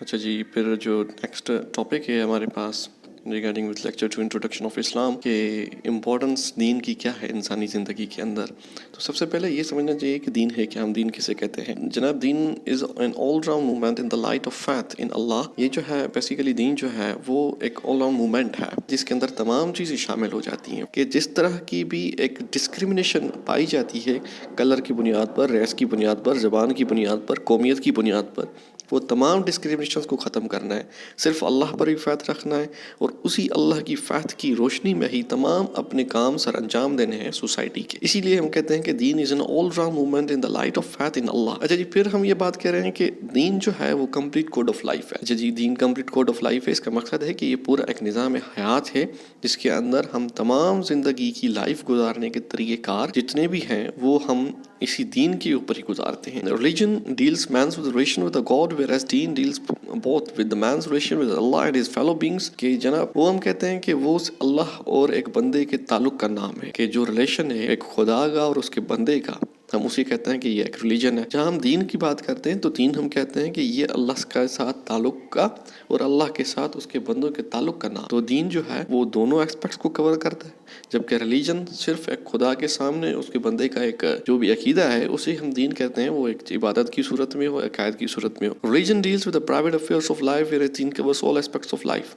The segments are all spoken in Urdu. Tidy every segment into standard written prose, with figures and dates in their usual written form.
اچھا جی، پھر جو نیکسٹ ٹاپک ہے ہمارے پاس regarding with lecture to introduction of Islam کہ امپورٹنس دین کی کیا ہے انسانی زندگی کے اندر. تو سب سے پہلے یہ سمجھنا چاہیے کہ دین ہے کیا، ہم دین کسے کہتے ہیں. جناب deen is an all round movement in the light of faith in Allah. یہ جو ہے بیسیکلی دین جو ہے وہ ایک آل راؤنڈ موومنٹ ہے جس کے اندر تمام چیزیں شامل ہو جاتی ہیں کہ جس طرح کی بھی ایک ڈسکریمنیشن پائی جاتی ہے کلر کی بنیاد پر، ریس کی بنیاد پر، زبان کی بنیاد پر، قومیت کی بنیاد پر، وہ تمام ڈسکریمنیشنز کو ختم کرنا ہے. صرف اللہ پر ہی فیتھ رکھنا ہے اور اسی اللہ کی فیتھ کی روشنی میں ہی تمام اپنے کام سر انجام دینے ہیں سوسائٹی کے. اسی لیے ہم کہتے ہیں کہ deen is an all round movement in the light of faith in Allah. اچھا جی، پھر ہم یہ بات کہہ رہے ہیں کہ دین جو ہے وہ کمپلیٹ کوڈ آف لائف ہے. اچھا جی، دین کمپلیٹ کوڈ آف لائف ہے. اس کا مقصد ہے کہ یہ پورا ایک نظام حیات ہے جس کے اندر ہم تمام زندگی کی لائف گزارنے کے طریقہ کار جتنے بھی ہیں وہ ہم اسی دین کے اوپر ہی گزارتے ہیں. Religion deals means with relation with God whereas دین deals both with the man's relation with Allah and his fellow beings. کہ جناب وہ ہم کہتے ہیں کہ وہ اللہ اور ایک بندے کے تعلق کا نام ہے کہ جو ریلیشن ہے ایک خدا کا اور اس کے بندے کا، ہم اسی کہتے ہیں کہ یہ ایک ریلیجن ہے. جہاں ہم دین کی بات کرتے ہیں تو دین ہم کہتے ہیں کہ یہ اللہ کے ساتھ تعلق کا اور اللہ کے ساتھ اس کے بندوں کے تعلق کا نام. تو دین جو ہے وہ دونوں ایسپیکٹس کو کور کرتا ہے، جبکہ ریلیجن صرف ایک خدا کے سامنے اس کے بندے کا ایک جو بھی عقیدہ ہے اسے ہم دین کہتے ہیں، وہ ایک عبادت کی صورت میں ہو، عقائد کی صورت میں ہو. Religion deals with the private affairs of life whereas deen covers all aspects of life.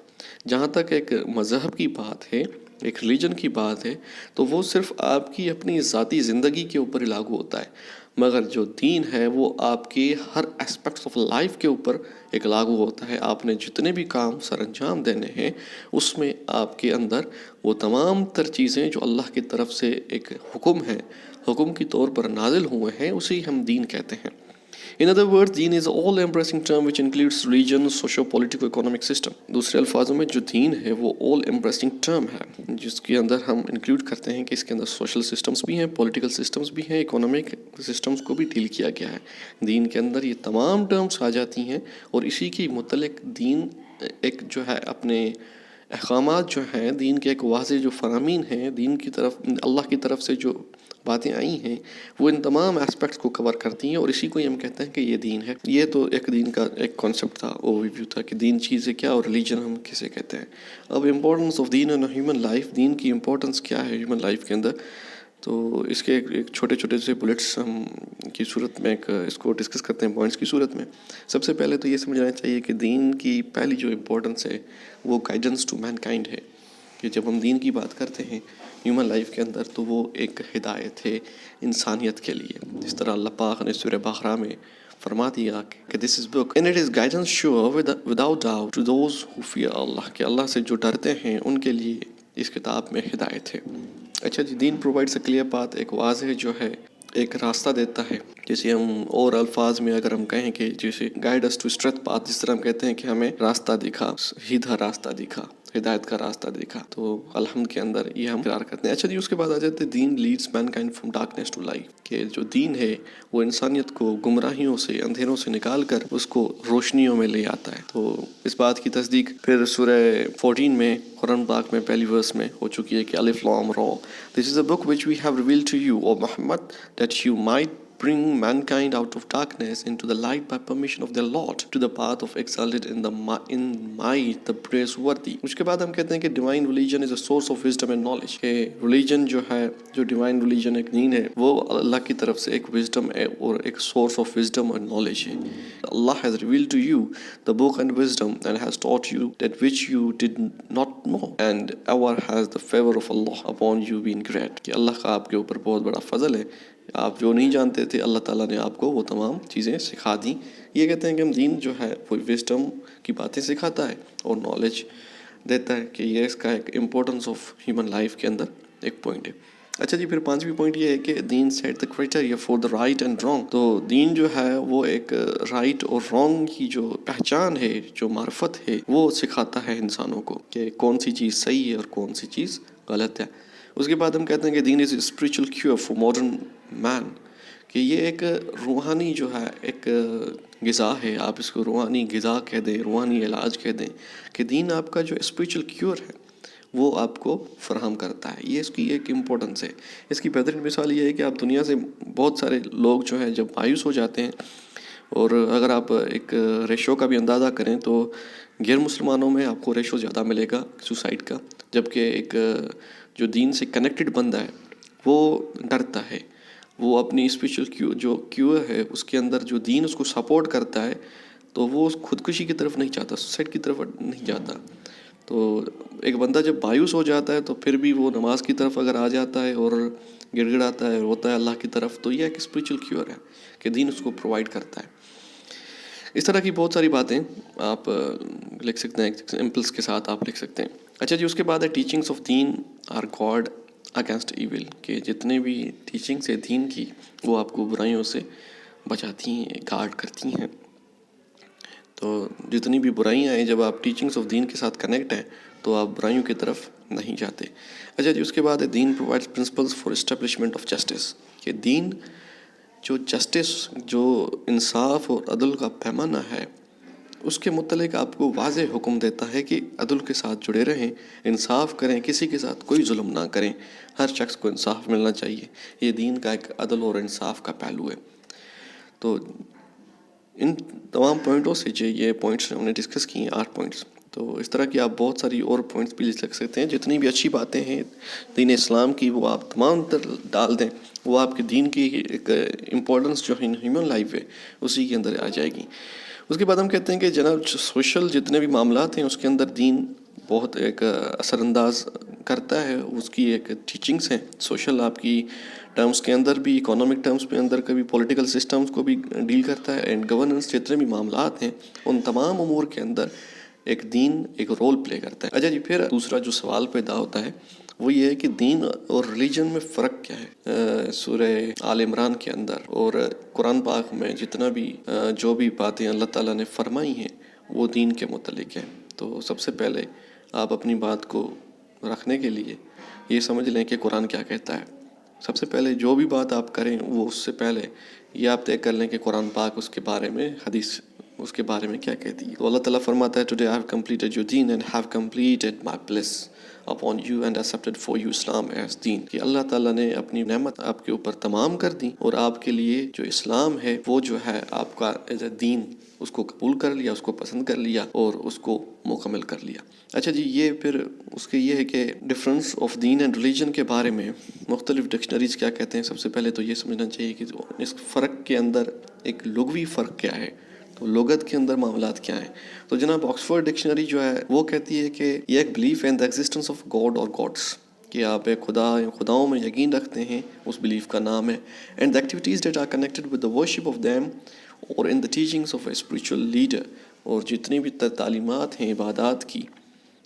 جہاں تک ایک مذہب کی بات ہے، ایک ریلیجن کی بات ہے، تو وہ صرف آپ کی اپنی ذاتی زندگی کے اوپر ہی لاگو ہوتا ہے، مگر جو دین ہے وہ آپ کے ہر اسپیکٹس آف لائف کے اوپر ایک لاگو ہوتا ہے. آپ نے جتنے بھی کام سر انجام دینے ہیں اس میں آپ کے اندر وہ تمام تر چیزیں جو اللہ کی طرف سے ایک حکم ہے، حکم کی طور پر نازل ہوئے ہیں، اسے ہم دین کہتے ہیں. In other words, then is all embracing term which includes religion, socio political economic system. دوسرے الفاظوں میں جو دین ہے وہ all embracing term ہے جس کے اندر ہم انکلوڈ کرتے ہیں کہ اس کے اندر سوشل سسٹمز بھی ہیں، پولیٹیکل سسٹمز بھی ہیں، اکنامک سسٹمز کو بھی ڈیل کیا گیا ہے. دین کے اندر یہ تمام ٹرمز آ جاتی ہیں اور اسی کے متعلق دین ایک جو ہے اپنے احکامات جو ہیں، دین کے ایک واضح جو فرامین ہیں، دین کی طرف اللہ کی طرف سے جو باتیں آئی ہیں وہ ان تمام اسپیکٹس کو کور کرتی ہیں اور اسی کو ہی ہم کہتے ہیں کہ یہ دین ہے. یہ تو ایک دین کا ایک کانسیپٹ تھا، اوور ویو تھا کہ دین چیز ہے کیا اور ریلیجن ہم کسے کہتے ہیں. اب importance of deen in human life, دین کی امپورٹنس کیا ہے ہیومن لائف کے اندر. تو اس کے ایک چھوٹے چھوٹے سے بلٹس ہم کی صورت میں اس کو ڈسکس کرتے ہیں پوائنٹس کی صورت میں. سب سے پہلے تو یہ سمجھنا چاہیے کہ دین کی پہلی جو امپورٹنس ہے وہ گائیڈنس ٹو مین کائنڈ ہے کہ جب ہم دین کی بات کرتے ہیں ہیومن لائف کے اندر تو وہ ایک ہدایت ہے انسانیت کے لیے. جس طرح اللہ پاک نے سورہ بقرہ میں فرما دیا کہ this is book and it is guidance sure without doubt to those who fear Allah, کہ اللہ سے جو ڈرتے ہیں ان کے لیے اس کتاب میں ہدایت ہے. اچھا جی، deen provides a clear path, ایک واضح جو ہے ایک راستہ دیتا ہے. جیسے ہم اور الفاظ میں اگر ہم کہیں کہ جیسے guide us to straight path, جس طرح ہم کہتے ہیں کہ ہمیں راستہ دکھا، سیدھا راستہ دکھا، ہدایت کا راستہ دکھا، تو الحمد کے اندر یہ ہم قرار کرتے ہیں. اچھا جی، اس کے بعد آ جاتے ہیں دین leads mankind from darkness to light, کہ جو دین ہے وہ انسانیت کو گمراہیوں سے، اندھیروں سے نکال کر اس کو روشنیوں میں لے آتا ہے. تو اس بات کی تصدیق پھر سورہ 14 میں قرآن پاک میں پہلی ورس میں ہو چکی ہے کہ الف لام را this is a book which we have revealed to you O Muhammad that you might bring mankind out of darkness into the light by permission of their Lord to the path of exalted in might the praiseworthy. اس کے بعد ہم کہتے ہیں کہ divine religion is a source of wisdom and knowledge، کہ religion جو ہے، جو divine religion ایک دین ہے، وہ اللہ کی طرف سے ایک wisdom ہے اور ایک source of wisdom and knowledge ہے. Allah has revealed to you the book and wisdom and has taught you that which you did not know and ever has the favor of Allah upon you been great. کہ اللہ کا آپ کے اوپر بہت بڑا فضل ہے، آپ جو نہیں جانتے تھے اللہ تعالیٰ نے آپ کو وہ تمام چیزیں سکھا دیں. یہ کہتے ہیں کہ ہم دین جو ہے وہ وزڈم کی باتیں سکھاتا ہے اور نالج دیتا ہے، کہ یہ اس کا ایک امپورٹنس آف ہیومن لائف کے اندر ایک پوائنٹ ہے. اچھا جی، پھر پانچویں پوائنٹ یہ ہے کہ deen set the criteria for the right and wrong. تو دین جو ہے وہ ایک رائٹ اور رانگ کی جو پہچان ہے، جو معرفت ہے، وہ سکھاتا ہے انسانوں کو کہ کون سی چیز صحیح ہے اور کون سی چیز غلط ہے. اس کے بعد ہم کہتے ہیں کہ deen is spiritual cure for modern man, کہ یہ ایک روحانی جو ہے ایک غذا ہے، آپ اس کو روحانی غذا کہہ دیں، روحانی علاج کہہ دیں، کہ دین آپ کا جو اسپریچول کیور ہے وہ آپ کو فراہم کرتا ہے. یہ اس کی ایک امپورٹنس ہے. اس کی بہترین مثال یہ ہے کہ آپ دنیا سے بہت سارے لوگ جو ہیں جب مایوس ہو جاتے ہیں اور اگر آپ ایک ریشو کا بھی اندازہ کریں تو غیر مسلمانوں میں آپ کو ریشو زیادہ ملے گا سوسائڈ کا، جبکہ ایک جو دین سے کنیکٹڈ بندہ ہے وہ ڈرتا ہے، وہ اپنی اسپریچول جو کیو ہے اس کے اندر جو دین اس کو سپورٹ کرتا ہے تو وہ خودکشی کی طرف نہیں جاتا، سوسائڈ کی طرف نہیں جاتا. تو ایک بندہ جب مایوس ہو جاتا ہے تو پھر بھی وہ نماز کی طرف اگر آ جاتا ہے اور گڑ گڑاتا ہے، روتا ہے اللہ کی طرف، تو یہ ایک اسپریچول کیور ہے کہ دین اس کو پرووائڈ کرتا ہے. اس طرح کی بہت ساری باتیں آپ لکھ سکتے ہیں، ایگزامپلس کے ساتھ آپ لکھ سکتے ہیں. اچھا جی، اس کے بعد ہے ٹیچنگس آف دین آر گاڈ اگینسٹ ایول، کہ جتنے بھی ٹیچنگس ہیں دین کی وہ آپ کو برائیوں سے بچاتی ہیں، گارڈ کرتی ہیں. تو جتنی بھی برائیاں ہیں، جب آپ ٹیچنگس آف دین کے ساتھ کنیکٹ ہیں تو آپ برائیوں کی طرف نہیں جاتے. اچھا جی، اس کے بعد ہے deen provides principles for establishment of justice, کہ دین جو جسٹس، جو انصاف اور عدل کا پیمانہ ہے، اس کے متعلق آپ کو واضح حکم دیتا ہے کہ عدل کے ساتھ جڑے رہیں، انصاف کریں، کسی کے ساتھ کوئی ظلم نہ کریں، ہر شخص کو انصاف ملنا چاہیے. یہ دین کا ایک عدل اور انصاف کا پہلو ہے. تو ان تمام پوائنٹوں سے جو یہ پوائنٹس ہم نے ڈسکس کیے ہیں 8 پوائنٹس، تو اس طرح کی آپ بہت ساری اور پوائنٹس بھی لکھ سکتے ہیں. جتنی بھی اچھی باتیں ہیں دین اسلام کی وہ آپ تمام تر ڈال دیں، وہ آپ کے دین کی ایک امپورٹنس جو ہیومن لائف ہے اسی کے اندر آ جائے گی. اس کے بعد ہم کہتے ہیں کہ جناب سوشل جتنے بھی معاملات ہیں اس کے اندر دین بہت ایک اثر انداز کرتا ہے. اس کی ایک ٹیچنگس ہیں سوشل، آپ کی ٹرمز کے اندر بھی، اکنامک ٹرمز کے اندر کبھی پولیٹیکل سسٹمز کو بھی ڈیل کرتا ہے، اینڈ گورننس جتنے بھی معاملات ہیں ان تمام امور کے اندر ایک دین ایک رول پلے کرتا ہے. اچھا جی، پھر دوسرا جو سوال پیدا ہوتا ہے وہ یہ ہے کہ دین اور ریلیجن میں فرق کیا ہے. سورہ آل عمران کے اندر اور قرآن پاک میں جتنا بھی جو بھی باتیں اللہ تعالیٰ نے فرمائی ہیں وہ دین کے متعلق ہیں. تو سب سے پہلے آپ اپنی بات کو رکھنے کے لیے یہ سمجھ لیں کہ قرآن کیا کہتا ہے. سب سے پہلے جو بھی بات آپ کریں وہ اس سے پہلے یہ آپ طے کر لیں کہ قرآن پاک اس کے بارے میں، حدیث اس کے بارے میں کیا کہتی ہے. تو اللہ تعالیٰ فرماتا ہے today I have completed your deen and have completed my bliss upon you and accepted for you Islam as deen, کہ اللہ تعالیٰ نے اپنی نعمت آپ کے اوپر تمام کر دی اور آپ کے لیے جو اسلام ہے وہ جو ہے آپ کا ایز اے دین اس کو قبول کر لیا، اس کو پسند کر لیا اور اس کو مکمل کر لیا. اچھا جی، یہ پھر اس کے یہ ہے کہ ڈفرینس آف دین اینڈ ریلیجن کے بارے میں مختلف ڈکشنریز کیا کہتے ہیں. سب سے پہلے تو یہ سمجھنا چاہیے کہ اس فرق کے اندر ایک لغوی فرق کیا ہے، تو لغت کے اندر معاملات کیا ہیں. تو جناب آکسفورڈ ڈکشنری جو ہے وہ کہتی ہے کہ یہ ایک belief in the existence of God اور گاڈس، کہ آپ ایک خداؤں میں یقین رکھتے ہیں، اس بلیف کا نام ہے. And the activities that are connected with the worship of them اور in the teachings of a spiritual leader, اور جتنی بھی تعلیمات ہیں عبادات کی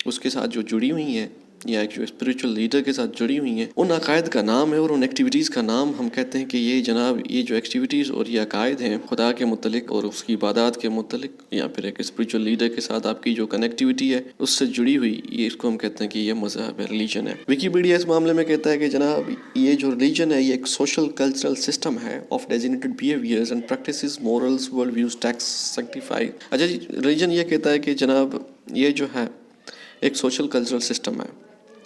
اس کے ساتھ جو جڑی ہوئی ہیں یا ایک جو اسپریچول لیڈر کے ساتھ جڑی ہوئی ہیں، ان عقائد کا نام ہے اور ان ایکٹیویٹیز کا نام ہم کہتے ہیں کہ یہ جناب یہ جو ایکٹیویٹیز اور یہ عقائد ہیں خدا کے متعلق اور اس کی عبادات کے متعلق، یا پھر ایک اسپریچول لیڈر کے ساتھ آپ کی جو کنیکٹیوٹی ہے اس سے جڑی ہوئی، یہ اس کو ہم کہتے ہیں کہ یہ مذہب ہے، ریلیجن ہے. ویکیپیڈیا اس معاملے میں کہتا ہے کہ جناب یہ جو ریلیجن ہے یہ ایک سوشل کلچرل سسٹم ہے of designated behaviours and practices, morals, world views, text, sanctify. اچھا جی، ریلیجن یہ کہتا ہے کہ جناب یہ جو ہے ایک سوشل کلچرل سسٹم ہے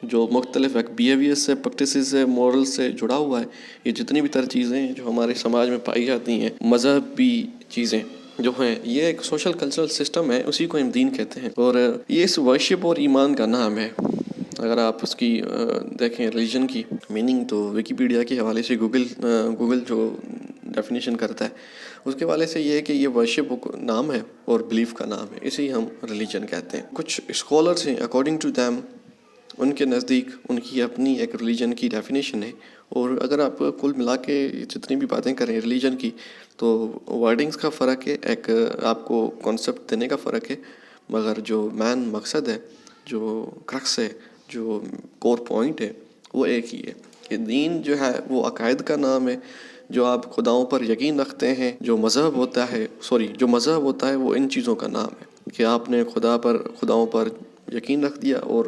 جو مختلف ایک بیہیویئر سے، پریکٹسز سے، مورل سے جڑا ہوا ہے. یہ جتنی بھی تر چیزیں ہیں جو ہمارے سماج میں پائی جاتی ہیں، مذہبی چیزیں جو ہیں، یہ ایک سوشل کلچرل سسٹم ہے، اسی کو ہم دین کہتے ہیں. اور یہ اس ورشپ اور ایمان کا نام ہے. اگر آپ اس کی دیکھیں ریلیجن کی میننگ تو ویکیپیڈیا کے حوالے سے گوگل جو ڈیفینیشن کرتا ہے اس کے حوالے سے یہ ہے کہ یہ ورشپ نام ہے اور بلیف کا نام ہے، اسے ہم ریلیجن کہتے ہیں. کچھ اسکالرس ہیں اکارڈنگ ٹو دیم، ان کے نزدیک ان کی اپنی ایک ریلیجن کی ڈیفینیشن ہے. اور اگر آپ کل ملا کے جتنی بھی باتیں کریں ریلیجن کی تو ورڈنگس کا فرق ہے، ایک آپ کو کانسیپٹ دینے کا فرق ہے، مگر جو مین مقصد ہے، جو کرکس ہے، جو کور پوائنٹ ہے وہ ایک ہی ہے کہ دین جو ہے وہ عقائد کا نام ہے. جو آپ خداؤں پر یقین رکھتے ہیں، جو مذہب ہوتا ہے وہ ان چیزوں کا نام ہے کہ آپ نے خداؤں پر یقین رکھ دیا، اور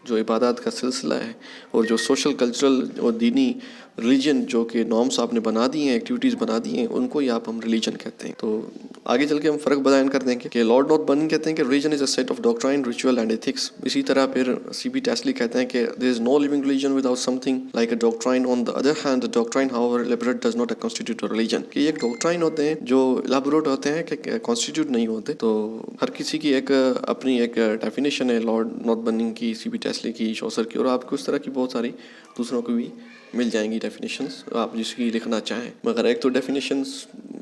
جو عبادات کا سلسلہ ہے اور جو سوشل کلچرل اور دینی ریلیجن جو کہ نارمس آپ نے بنا دی ہیں، ایکٹیویٹیز بنا دی ہیں، ان کو ہی آپ ہم ریلیجن کہتے ہیں. تو آگے چل کے ہم فرق بیان کر دیں گے کہ لارڈ نارتھ برن کہتے ہیں کہ religion is a set of doctrine, ritual and ethics. اسی طرح پھر سی بی ٹیسلی کہتے ہیں کہ there is no living religion without something like a doctrine. On the other hand doctrine however elaborate does not constitute a religion. کہ ایک ڈاکٹرائن ہوتے ہیں جو الیبوریٹ ہوتے ہیں کہ کانسٹیٹیوٹ نہیں ہوتے. تو ہر کسی کی ایک اپنی ایک ڈیفینیشن ہے لارڈ نارتھ برن کی، سی بی ٹیسلی کی، چوسر کی، اور آپ کو اس طرح کی بہت ساری دوسروں کو بھی مل جائیں گی ڈیفینیشنس آپ جس کی لکھنا چاہیں. مگر ایک تو ڈیفینیشنس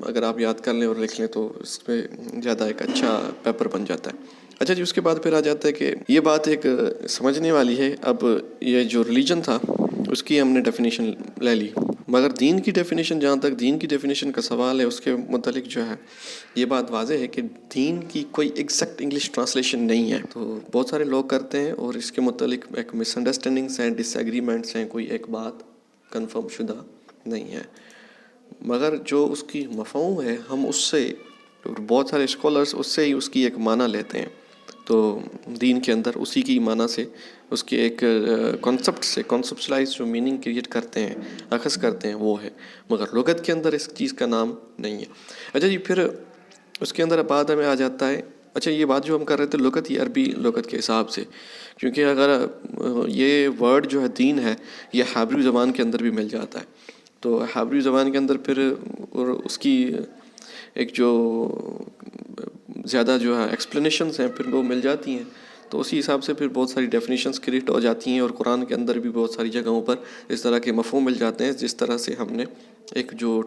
اگر آپ یاد کر لیں اور لکھ لیں تو اس پہ زیادہ ایک اچھا پیپر بن جاتا ہے. اچھا جی، اس کے بعد پھر آ جاتا ہے کہ یہ بات ایک سمجھنے والی ہے. اب یہ جو ریلیجن تھا اس کی ہم نے ڈیفینیشن لے لی، مگر دین کی ڈیفینیشن، جہاں تک دین کی ڈیفینیشن کا سوال ہے اس کے متعلق جو ہے یہ بات واضح ہے کہ دین کی کوئی ایگزیکٹ انگلش ٹرانسلیشن نہیں ہے. تو بہت سارے لوگ کرتے ہیں اور اس کے متعلق ایک مس انڈرسٹینڈنگس ہیں، ڈس ایگریمنٹس ہیں، کوئی ایک بات کنفرم شدہ نہیں ہے. مگر جو اس کی مفہوم ہے ہم اس سے، بہت سارے اسکالرس اس سے ہی اس کی ایک معنی لیتے ہیں. تو دین کے اندر اسی کی معنی سے، اس کے ایک کانسیپٹ سے، کانسیپچلائز جو میننگ کریٹ کرتے ہیں، اخذ کرتے ہیں، وہ ہے. مگر لغت کے اندر اس چیز کا نام نہیں ہے. اچھا جی، پھر اس کے اندر بعد ہمیں آ جاتا ہے، اچھا یہ بات جو ہم کر رہے تھے لغت، یہ عربی لغت کے حساب سے، کیونکہ اگر یہ ورڈ جو ہے دین ہے یہ ہیبریو زبان کے اندر بھی مل جاتا ہے. تو ہیبریو زبان کے اندر پھر اور اس کی ایک جو زیادہ جو ہے ایکسپلینیشنز ہیں پھر وہ مل جاتی ہیں. تو اسی حساب سے پھر بہت ساری ڈیفینیشنز کریٹ ہو جاتی ہیں، اور قرآن کے اندر بھی بہت ساری جگہوں پر اس طرح کے مفہوم مل جاتے ہیں، جس طرح سے ہم نے ایک جو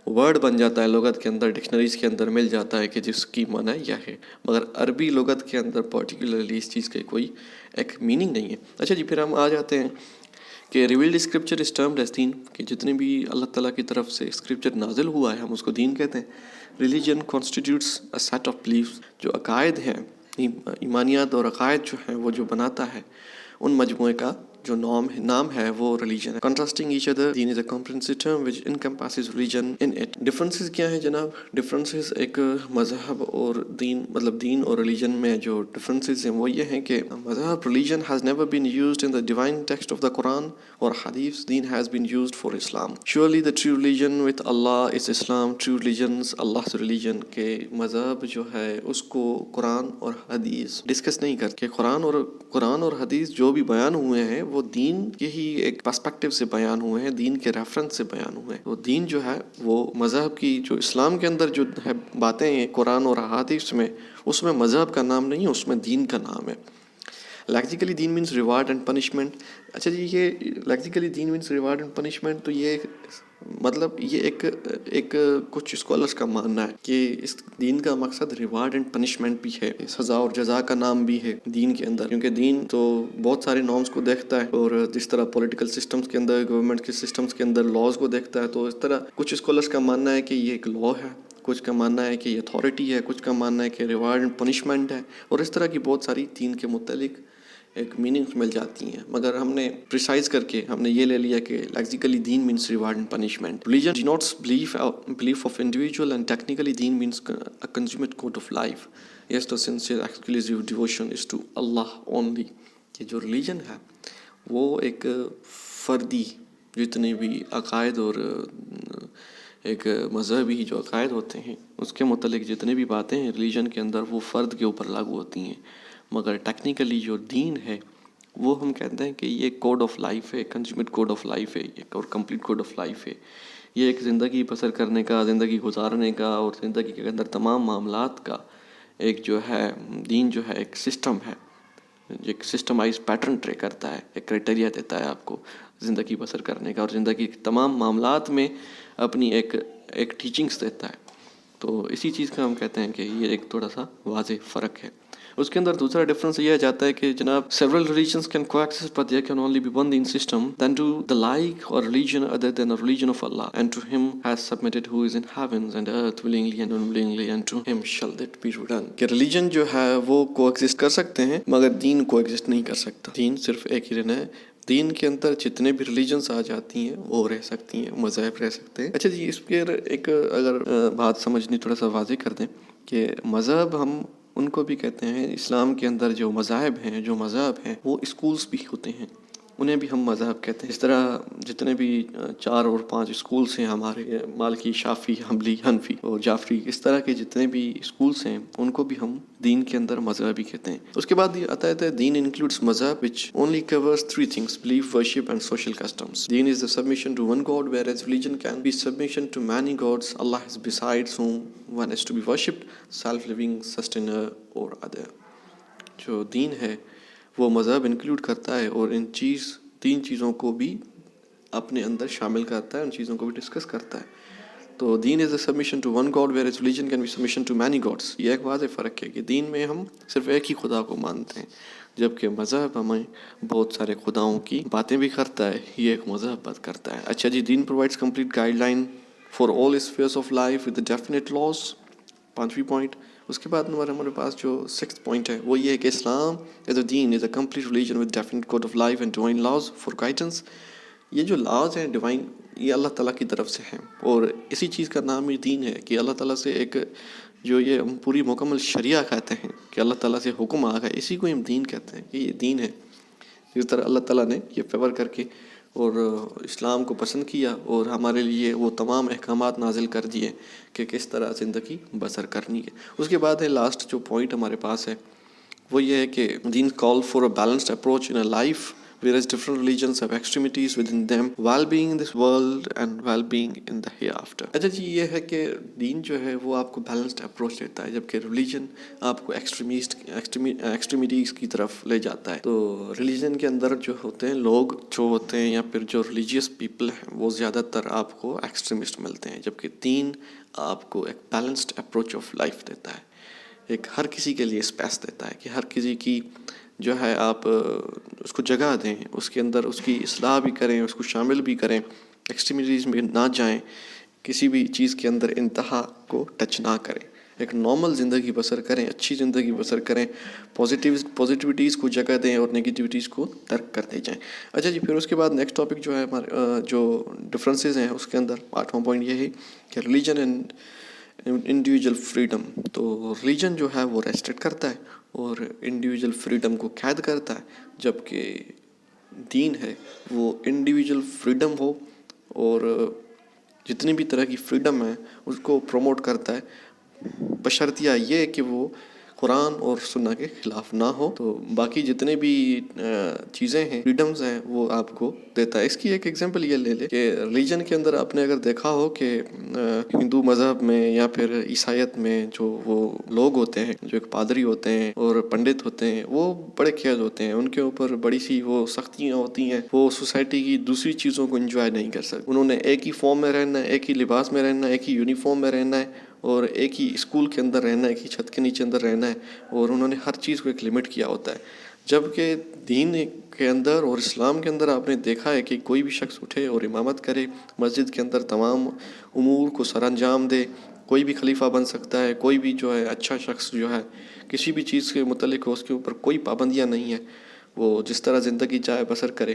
ورڈ بن جاتا ہے لغت کے اندر، ڈکشنریز کے اندر مل جاتا ہے کہ جس کی معنی یہ ہے. مگر عربی لغت کے اندر پرٹیکولرلی اس چیز کا کوئی ایک میننگ نہیں ہے. اچھا جی، پھر ہم آ جاتے ہیں کہ revealed scripture is termed as deen, کہ جتنے بھی اللہ تعالیٰ کی طرف سے اسکرپچر نازل ہوا ہے ہم اس کو دین کہتے ہیں. Religion constitutes a set of beliefs, جو عقائد ہیں، ایمانیات اور عقائد جو ہیں وہ جو بناتا ہے ان مجموعے کا جو نام ہے وہ ریلیجن ہے. کنٹراسٹنگ ایچ ادر، دین is a comprehensive term which encompasses religion in it. Differences کیا ہیں جناب؟ ڈفرینسز ایک مذہب اور دین، مطلب دین اور ریلیجن میں جو ڈفرینسز ہیں وہ یہ ہیں کہ مذہب، religion has never been used in the divine text of the Quran اور حدیث. Deen has been used for Islam. Surely the true religion with Allah is Islam. True religions Allah's religion. کے مذہب جو ہے اس کو قرآن اور حدیث ڈسکس نہیں کرتے. قرآن اور حدیث جو بھی بیان ہوئے ہیں وہ دین کے ہی ایک پرسپیکٹو سے بیان ہوئے ہیں، دین کے ریفرنس سے بیان ہوئے ہیں. تو دین جو ہے وہ مذہب کی جو اسلام کے اندر جو ہے باتیں ہیں قرآن اور حدیث میں، اس میں مذہب کا نام نہیں ہے، اس میں دین کا نام ہے. لیکسیکلی deen means reward and punishment. اچھا جی، یہ لیکسیکلی deen means reward and punishment, تو یہ مطلب یہ ایک کچھ اسکالرس کا ماننا ہے کہ اس دین کا مقصد ریوارڈ اینڈ پنشمنٹ بھی ہے، سزا اور جزا کا نام بھی ہے دین کے اندر. کیونکہ دین تو بہت سارے نارمس کو دیکھتا ہے، اور جس طرح پولیٹیکل سسٹمز کے اندر، گورنمنٹ کے سسٹمز کے اندر لاز کو دیکھتا ہے، تو اس طرح کچھ اسکالرس کا ماننا ہے کہ یہ ایک لا ہے، کچھ کا ماننا ہے کہ یہ اتھارٹی ہے، کچھ کا ماننا ہے کہ ریوارڈ اینڈ پنشمنٹ ہے، اور اس طرح کی بہت ساری دین کے متعلق ایک میننگس مل جاتی ہیں. مگر ہم نے پریسائز کر کے ہم نے یہ لے لیا کہ lexically deen means reward and punishment. Religion denotes belief of individual, and technically deen means a consummate code of life. Yes, the sincere exclusive devotion is to Allah only. کہ جو ریلیجن ہے وہ ایک فردی جتنے بھی عقائد اور ایک مذہبی جو عقائد ہوتے ہیں اس کے متعلق جتنے بھی باتیں ہیں ریلیجن کے اندر وہ فرد کے اوپر لاگو ہوتی ہیں. مگر ٹیکنیکلی جو دین ہے وہ ہم کہتے ہیں کہ یہ کوڈ آف لائف ہے، کنزیومٹ کوڈ آف لائف ہے، ایک اور کمپلیٹ کوڈ آف لائف ہے. یہ ایک زندگی بسر کرنے کا، زندگی گزارنے کا، اور زندگی کے اندر تمام معاملات کا ایک جو ہے دین جو ہے ایک سسٹم ہے، ایک سسٹمائز پیٹرن ٹرے کرتا ہے، ایک کرائٹیریا دیتا ہے آپ کو زندگی بسر کرنے کا، اور زندگی کے تمام معاملات میں اپنی ایک ٹیچنگس دیتا ہے. تو اسی چیز کا ہم کہتے ہیں کہ یہ ایک تھوڑا سا واضح فرق ہے. اس کے اندر دوسرا ڈفرینس یہ جاتا ہے کہ جناب several religions can coexist but there can only be one deen system than to the like or religion other than a religion of Allah, and to him has submitted who is in heavens and earth willingly and unwillingly, and to him shall that be done. کہ ریلیجن جو ہے وہ کو ایگزسٹ کر سکتے ہیں مگر دین کو ایگزسٹ نہیں کر سکتا. دین صرف ایک ہی رہنا ہے. دین کے اندر جتنے بھی ریلیجنس آ جاتی ہیں وہ رہ سکتی ہیں، مذاہب رہ سکتے ہیں. اچھا جی، اس پر ایک اگر بات سمجھنی تھوڑا سا واضح کر دیں کہ مذہب ہم ان کو بھی کہتے ہیں. اسلام کے اندر جو مذاہب ہیں، جو مذہب ہیں، وہ اسکولز بھی ہوتے ہیں. انہیں بھی ہم مذہب کہتے ہیں. اس طرح جتنے بھی 4 اور 5 اسکولس ہیں ہمارے، مالکی، شافی، حنبلی، حنفی اور جعفری، اس طرح کے جتنے بھی اسکولس ہیں ان کو بھی ہم دین کے اندر مذہب ہی کہتے ہیں. اس کے بعد یہ آتا ہے دین انکلوڈس مذہب which only covers 3 things: belief, worship and social customs. Deen is the submission to one God, whereas religion can be submission to many gods. Allah is besides whom one is to be worshipped, self-living sustainer or other. جو دین ہے وہ مذہب انکلوڈ کرتا ہے اور ان 3 چیزوں کو بھی اپنے اندر شامل کرتا ہے، ان چیزوں کو بھی ڈسکس کرتا ہے. تو deen is a submission to one god whereas religion can be submission to many gods. یہ ایک واضح فرق ہے کہ دین میں ہم صرف ایک ہی خدا کو مانتے ہیں، جبکہ مذہب ہمیں بہت سارے خداؤں کی باتیں بھی کرتا ہے. یہ ایک مذہب بات کرتا ہے. اچھا جی، deen provides complete guideline for all spheres of life with definite laws. 5ویں پوائنٹ. اس کے بعد ہمارے پاس جو 6th پوائنٹ ہے وہ یہ ہے کہ Islam as a deen is a complete religion with definite code of life and divine laws for guidance. یہ جو لاز ہیں ڈیوائن، یہ اللہ تعالیٰ کی طرف سے ہیں، اور اسی چیز کا نام ہی دین ہے کہ اللہ تعالیٰ سے ایک جو یہ ہم پوری مکمل شریعہ کہتے ہیں کہ اللہ تعالیٰ سے حکم آ گیا، اسی کو ہم دین کہتے ہیں کہ یہ دین ہے. جس طرح اللہ تعالیٰ نے یہ فیور کر کے اور اسلام کو پسند کیا اور ہمارے لیے وہ تمام احکامات نازل کر دیے کہ کس طرح زندگی بسر کرنی ہے. اس کے بعد ہے لاسٹ جو پوائنٹ ہمارے پاس ہے وہ یہ ہے کہ deen call for a balanced approach in a life whereas different religions have extremities within them, well-being in this world and well-being in the hereafter. اچھا جی، یہ ہے کہ دین جو ہے وہ آپ کو بیلنسڈ اپروچ دیتا ہے، جبکہ ریلیجن آپ کو ایکسٹریمیٹیز کی طرف لے جاتا ہے. تو ریلیجن کے اندر جو ہوتے ہیں لوگ جو ہوتے ہیں یا پھر جو ریلیجیس پیپل ہیں وہ زیادہ تر آپ کو ایکسٹریمسٹ ملتے ہیں، جبکہ دین آپ کو ایک بیلنسڈ اپروچ آف لائف دیتا ہے، ایک ہر کسی کے لیے اسپیس دیتا ہے کہ ہر کسی کی جو ہے آپ اس کو جگہ دیں، اس کے اندر اس کی اصلاح بھی کریں، اس کو شامل بھی کریں، ایکسٹریمیٹیز میں نہ جائیں، کسی بھی چیز کے اندر انتہا کو ٹچ نہ کریں، ایک نارمل زندگی بسر کریں، اچھی زندگی بسر کریں، پازیٹیوٹیز کو جگہ دیں اور نگیٹیوٹیز کو ترک کرتے جائیں. اچھا جی، پھر اس کے بعد نیکسٹ ٹاپک جو ہے ہمارے جو ڈفرینسز ہیں اس کے اندر 8واں پوائنٹ یہ ہے کہ ریلیجن اینڈ انڈیویجول فریڈم. تو ریلیجن جو ہے وہ ریسٹرکٹ کرتا ہے اور انڈیویجول فریڈم کو قید کرتا ہے، جبکہ دین ہے وہ انڈیویجول فریڈم ہو اور جتنی بھی طرح کی فریڈم ہے اس کو پروموٹ کرتا ہے، بشرطیہ یہ کہ وہ قرآن اور سنہ کے خلاف نہ ہو. تو باقی جتنے بھی چیزیں ہیں، فریڈمز ہیں، وہ آپ کو دیتا ہے. اس کی ایک ایگزامپل یہ لے لے کہ ریلیجن کے اندر آپ نے اگر دیکھا ہو کہ ہندو مذہب میں یا پھر عیسائیت میں جو وہ لوگ ہوتے ہیں، جو ایک پادری ہوتے ہیں اور پنڈت ہوتے ہیں، وہ بڑے قید ہوتے ہیں، ان کے اوپر بڑی سی وہ سختیاں ہوتی ہیں، وہ سوسائٹی کی دوسری چیزوں کو انجوائے نہیں کر سکتے. انہوں نے ایک ہی فارم میں رہنا ہے، ایک ہی لباس میں رہنا ہے، ایک ہی یونیفارم میں رہنا ہے اور ایک ہی اسکول کے اندر رہنا ہے، ایک ہی چھت کے نیچے اندر رہنا ہے، اور انہوں نے ہر چیز کو ایک لمٹ کیا ہوتا ہے. جبکہ دین کے اندر اور اسلام کے اندر آپ نے دیکھا ہے کہ کوئی بھی شخص اٹھے اور امامت کرے، مسجد کے اندر تمام امور کو سر انجام دے، کوئی بھی خلیفہ بن سکتا ہے، کوئی بھی جو ہے اچھا شخص جو ہے کسی بھی چیز کے متعلق اس کے اوپر کوئی پابندیاں نہیں ہیں، وہ جس طرح زندگی چاہے بسر کرے،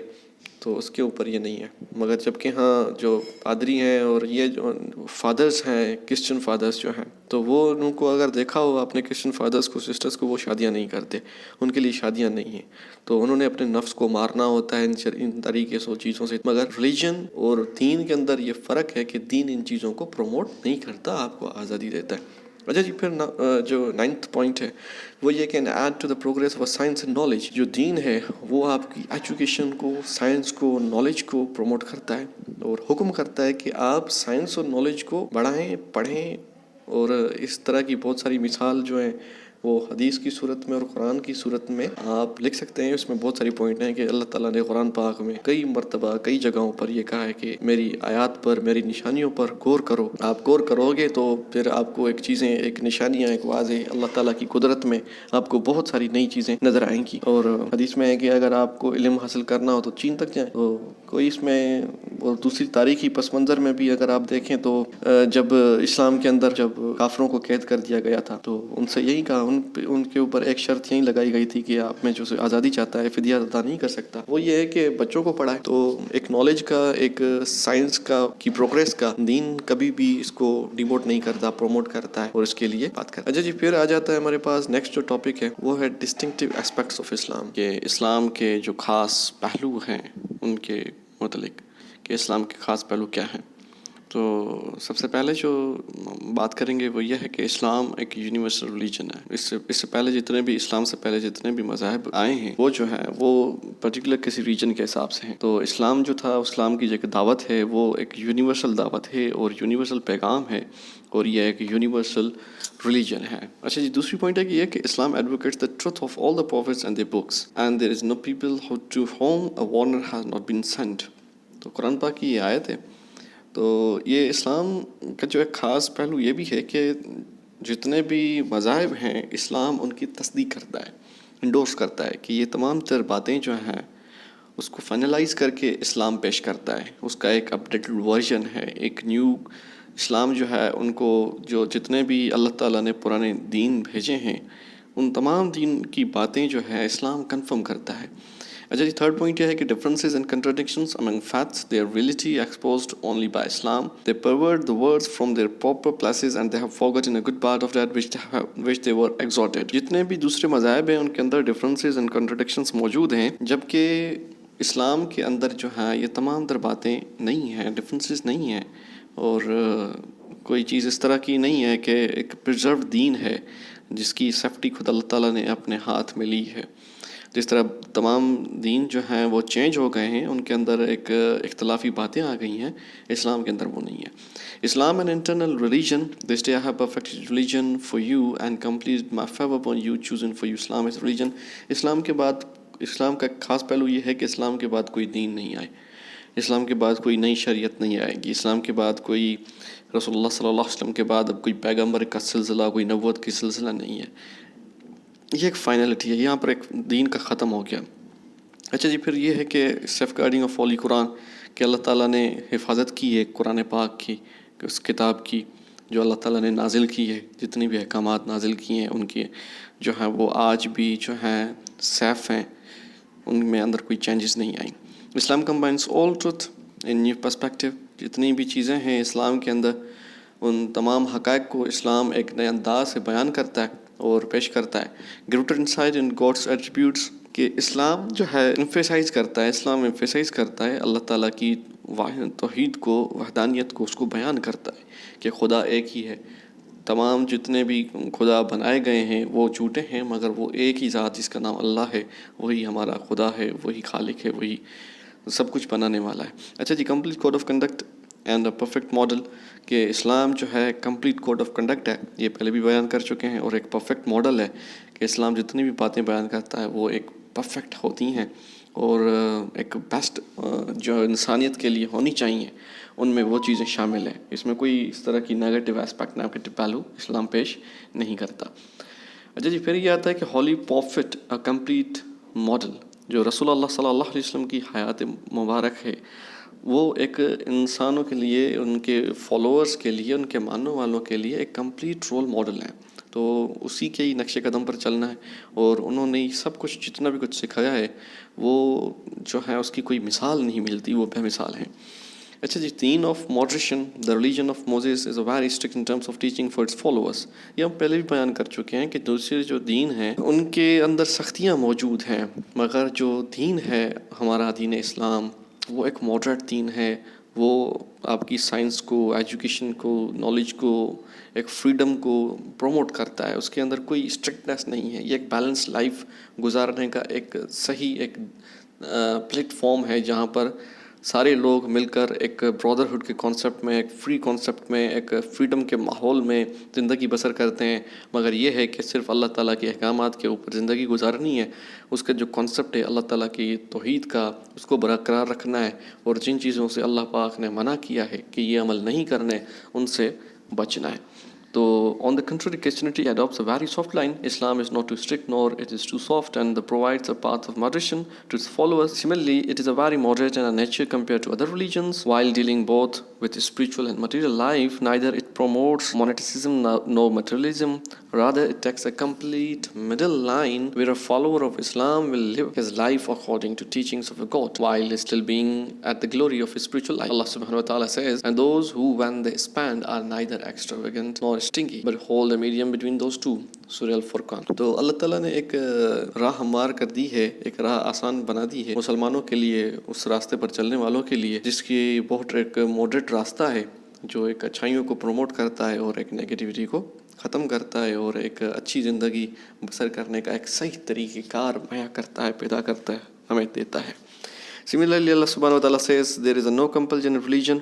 تو اس کے اوپر یہ نہیں ہے. مگر جبکہ ہاں جو پادری ہیں اور یہ جو فادرز ہیں، کرسچن فادرز جو ہیں، تو وہ ان کو اگر دیکھا ہو اپنے کرسچن فادرز کو، سسٹرز کو، وہ شادیاں نہیں کرتے، ان کے لیے شادیاں نہیں ہیں. تو انہوں نے اپنے نفس کو مارنا ہوتا ہے ان طریقے سے چیزوں سے. مگر ریلیجن اور دین کے اندر یہ فرق ہے کہ دین ان چیزوں کو پروموٹ نہیں کرتا، آپ کو آزادی دیتا ہے. اچھا جی، پھر جو 9th پوائنٹ ہے وہ یہ کہ aid to the progress of science and knowledge. جو دین ہے وہ آپ کی ایجوکیشن کو، سائنس کو، نالج کو پروموٹ کرتا ہے اور حکم کرتا ہے کہ آپ سائنس اور نالج کو بڑھائیں، پڑھیں. اور اس طرح کی بہت ساری مثال جو ہیں وہ حدیث کی صورت میں اور قرآن کی صورت میں آپ لکھ سکتے ہیں. اس میں بہت ساری پوائنٹ ہیں کہ اللہ تعالیٰ نے قرآن پاک میں کئی مرتبہ کئی جگہوں پر یہ کہا ہے کہ میری آیات پر، میری نشانیوں پر غور کرو. آپ غور کرو گے تو پھر آپ کو ایک نشانیاں، ایک واضح اللہ تعالیٰ کی قدرت میں آپ کو بہت ساری نئی چیزیں نظر آئیں گی. اور حدیث میں ہے کہ اگر آپ کو علم حاصل کرنا ہو تو چین تک جائیں، تو کوئی اس میں اور دوسری تاریخی پس منظر میں بھی اگر آپ دیکھیں تو جب اسلام کے اندر جب کافروں کو قید کر دیا گیا تھا تو ان سے یہی کہا، ان کے اوپر ایک شرط یہی لگائی گئی تھی کہ آپ میں جو آزادی چاہتا ہے فدیہ ادا نہیں کر سکتا، وہ یہ ہے کہ بچوں کو پڑھائے. تو ایک نالج کا، ایک سائنس کی پروگریس کا دین کبھی بھی اس کو ڈیموٹ نہیں کرتا، پروموٹ کرتا ہے اور اس کے لیے بات کرتا ہے. اچھا جی، پھر آ جاتا ہے ہمارے پاس نیکسٹ جو ٹاپک ہے وہ ہے ڈسٹنکٹیو ایسپیکٹس آف اسلام، کہ اسلام کے جو خاص پہلو ہیں ان کے متعلق، کہ اسلام کے خاص پہلو کیا ہیں. تو سب سے پہلے جو بات کریں گے وہ یہ ہے کہ اسلام ایک یونیورسل ریلیجن ہے. اس سے پہلے جتنے بھی اسلام سے پہلے جتنے بھی مذاہب آئے ہیں وہ جو ہے وہ پرٹیکولر کسی ریجن کے حساب سے ہیں. تو اسلام جو تھا، اسلام کی جو ایک دعوت ہے وہ ایک یونیورسل دعوت ہے اور یونیورسل پیغام ہے، اور یہ ایک یونیورسل ریلیجن ہے. اچھا جی، دوسری پوائنٹ ہے کہ یہ کہ Islam advocates the truth of all the prophets and their books and there is no people to whom a warner has not been sent. تو قرآن پاک کی یہ آیت ہے. تو یہ اسلام کا جو ایک خاص پہلو یہ بھی ہے کہ جتنے بھی مذاہب ہیں اسلام ان کی تصدیق کرتا ہے، انڈورس کرتا ہے کہ یہ تمام تر باتیں جو ہیں اس کو فائنلائز کر کے اسلام پیش کرتا ہے. اس کا ایک اپڈیٹڈ ورژن ہے، ایک نیو اسلام جو ہے. ان کو جو جتنے بھی اللہ تعالیٰ نے پرانے دین بھیجے ہیں ان تمام دین کی باتیں جو ہے اسلام کنفرم کرتا ہے. اچھا جی، تھرڈ پوائنٹ یہ ہے کہ differences and contradictions among facts they are reality exposed only by Islam. They pervert the words from their proper places and they have forgotten a good part of that which they were exhorted. جتنے بھی دوسرے مذاہب ہیں ان کے اندر ڈفرنسز اینڈ کنٹراڈکشنز موجود ہیں، جبکہ اسلام کے اندر جو ہے یہ تمام تر باتیں نہیں ہیں، ڈفرنسز نہیں ہیں، اور کوئی چیز اس طرح کی نہیں ہے کہ ایک پرزرو دین ہے جس کی سیفٹی خود اللہ تعالیٰ نے اپنے ہاتھ میں لی ہے. جس طرح تمام دین جو ہیں وہ چینج ہو گئے ہیں، ان کے اندر ایک اختلافی باتیں آ گئی ہیں، اسلام کے اندر وہ نہیں ہے. اسلام an internal religion. This day I have perfected religion for you and completed my favor upon you, choosing for you Islam as religion. اسلام کا خاص پہلو یہ ہے کہ اسلام کے بعد کوئی دین نہیں آئے، اسلام کے بعد کوئی نئی شریعت نہیں آئے گی، اسلام کے بعد کوئی رسول اللہ صلی اللہ علیہ وسلم کے بعد اب کوئی پیغمبر کا سلسلہ، کوئی نبوت کی سلسلہ نہیں ہے. یہ ایک فائنلٹی ہے، یہاں پر ایک دین کا ختم ہو گیا. اچھا جی، پھر یہ ہے کہ سیف گارڈنگ آف ہولی قرآن، کہ اللہ تعالیٰ نے حفاظت کی ہے قرآن پاک کی، اس کتاب کی جو اللہ تعالیٰ نے نازل کی ہے. جتنی بھی احکامات نازل کیے ہیں ان کی جو ہیں وہ آج بھی جو ہیں سیف ہیں، ان میں اندر کوئی چینجز نہیں آئیں. Islam combines all truth in new perspective. جتنی بھی چیزیں ہیں اسلام کے اندر ان تمام حقائق کو اسلام ایک نئے انداز سے بیان کرتا ہے اور پیش کرتا ہے. گریٹر انسائٹ ان گاڈس ایٹریبیوٹس، کہ اسلام جو ہے ایمفیسائز کرتا ہے، اسلام ایمفیسائز کرتا ہے اللہ تعالیٰ کی واحد توحید کو، وحدانیت کو، اس کو بیان کرتا ہے کہ خدا ایک ہی ہے. تمام جتنے بھی خدا بنائے گئے ہیں وہ جھوٹے ہیں، مگر وہ ایک ہی ذات جس کا نام اللہ ہے وہی ہمارا خدا ہے، وہی خالق ہے، وہی سب کچھ بنانے والا ہے. اچھا جی، complete code of conduct and a perfect model, کہ اسلام جو ہے کمپلیٹ کوڈ آف کنڈکٹ ہے، یہ پہلے بھی بیان کر چکے ہیں، اور ایک پرفیکٹ ماڈل ہے کہ اسلام جتنی بھی باتیں بیان کرتا ہے وہ ایک پرفیکٹ ہوتی ہیں اور ایک بیسٹ جو انسانیت کے لیے ہونی چاہیے ان میں وہ چیزیں شامل ہیں. اس میں کوئی اس طرح کی نیگیٹو اسپیکٹ، نیگیٹو پہلو اسلام پیش نہیں کرتا. اچھا جی، پھر یہ آتا ہے کہ holy prophet a complete model, جو رسول اللہ صلی اللہ علیہ وسلم کی حیات مبارک ہے وہ ایک انسانوں کے لیے، ان کے فالوورز کے لیے، ان کے ماننے والوں کے لیے ایک کمپلیٹ رول ماڈل ہے. تو اسی کے ہی نقش قدم پر چلنا ہے، اور انہوں نے سب کچھ جتنا بھی کچھ سکھایا ہے وہ جو ہے اس کی کوئی مثال نہیں ملتی، وہ بے مثال ہیں. اچھا جی، deen of moderation, the religion of Moses is a very strict in terms of teaching for its followers. یہ ہم پہلے بھی بیان کر چکے ہیں کہ دوسرے جو دین ہیں ان کے اندر سختیاں موجود ہیں، مگر جو دین ہے ہمارا دین اسلام وہ ایک ماڈریٹ دین ہے. وہ آپ کی سائنس کو، ایجوکیشن کو، نالج کو، ایک فریڈم کو پروموٹ کرتا ہے. اس کے اندر کوئی اسٹرکٹنیس نہیں ہے. یہ ایک بیلنس لائف گزارنے کا ایک صحیح ایک پلیٹ فارم ہے جہاں پر سارے لوگ مل کر ایک برادرہڈ کے کانسیپٹ میں، ایک فری کانسیپٹ میں، ایک فریڈم کے ماحول میں زندگی بسر کرتے ہیں. مگر یہ ہے کہ صرف اللہ تعالیٰ کے احکامات کے اوپر زندگی گزارنی ہے. اس کا جو کانسیپٹ ہے اللہ تعالیٰ کی توحید کا، اس کو برقرار رکھنا ہے، اور جن چیزوں سے اللہ پاک نے منع کیا ہے کہ یہ عمل نہیں کرنے ان سے بچنا ہے. So, on the contrary, Christianity adopts a very soft line. Islam is not too strict nor it is too soft, and provides a path of moderation to its followers. Similarly, it is a very moderate and a nature compared to other religions. While dealing both with spiritual and material life, neither it promotes moneticism nor materialism. Rather, it takes a complete middle line where a follower of Islam will live his life according to teachings of God, while still being at the glory of his spiritual life. Allah subhanahu wa ta'ala says, and those who when they spend are neither extravagant nor stingy, but hold a medium between those two. سورہ الفرقان. تو اللہ تعالیٰ نے ایک راہ ہموار کر دی ہے، ایک راہ آسان بنا دی ہے مسلمانوں کے لیے، اس راستے پر چلنے والوں کے لیے، جس کی بہت ایک ماڈریٹ راستہ ہے جو ایک اچھائیوں کو پروموٹ کرتا ہے اور ایک نیگیٹیوٹی کو ختم کرتا ہے اور ایک اچھی زندگی بسر کرنے کا ایک صحیح طریقہ کار مہیا کرتا ہے، پیدا کرتا ہے، ہمیں دیتا ہے. Similarly, Allah subhanahu wa ta'ala says, there is no compulsion in religion.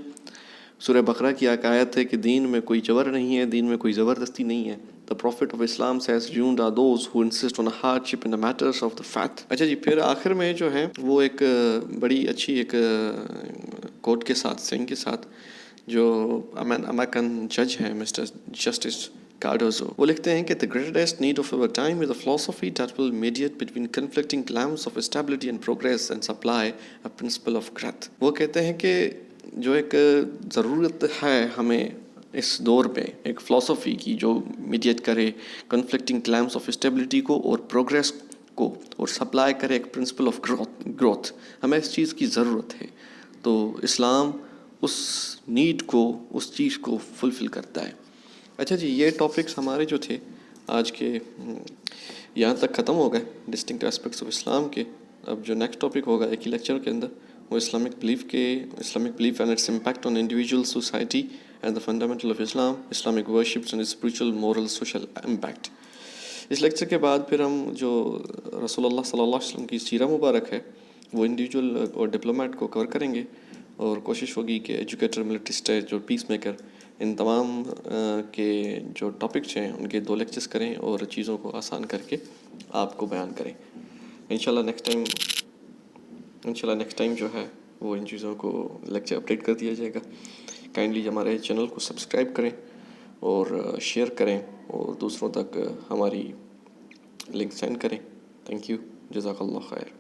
سورہ بقرہ کی ایک آیت ہے کہ دین میں کوئی جبر نہیں ہے، دین میں کوئی زبردستی نہیں ہے. The Prophet of Islam says, doomed are those who insist on a hardship in the matters of the faith. اچھا جی، پھر آخر میں جو ہے وہ ایک بڑی اچھی ایک کوٹ کے ساتھ، سینگ کے ساتھ، جو امریکن جج ہیں مسٹر جسٹس Cardozo، وہ لکھتے ہیں کہ the greatest need of our time is a philosophy that will mediate between conflicting claims of stability and progress and supply a principle of growth. وہ کہتے ہیں کہ جو ایک ضرورت ہے ہمیں اس دور پہ ایک فلسفی کی جو میڈیٹ کرے کنفلکٹنگ کلیمز آف اسٹیبلٹی کو اور پروگریس کو، اور سپلائی کرے ایک پرنسپل آف گروتھ. ہمیں اس چیز کی ضرورت ہے. تو اسلام اس نیڈ کو، اس چیز کو فلفل کرتا ہے. اچھا جی، یہ ٹاپکس ہمارے جو تھے آج کے یہاں تک ختم ہو گئے ڈسٹنکٹ اسپیکٹس آف اسلام کے. اب جو نیکسٹ ٹاپک ہوگا ایک ہی لیکچر کے اندر، وہ Islamic belief and its impact on individual society and the fundamental of Islam, Islamic worships and spiritual moral social impact. اس لیکچر کے بعد پھر ہم جو رسول اللہ صلی اللہ علیہ وسلم کی سیرہ مبارک ہے وہ انڈیویجول اور ڈپلومیٹ کو کور کریں گے، اور کوشش ہوگی کہ ایجوکیٹر، ملٹرسٹ جو پیس میکر، ان تمام کے جو ٹاپکس ہیں ان کے 2 لیکچرز کریں اور چیزوں کو آسان کر کے آپ کو بیان کریں. انشاءاللہ نیکسٹ ٹائم جو ہے وہ ان چیزوں کو لیکچر اپڈیٹ کر دیا جائے گا. کائنڈلی ہمارے چینل کو سبسکرائب کریں اور شیئر کریں اور دوسروں تک ہماری لنک سینڈ کریں. تھینک یو، جزاک اللہ خیر.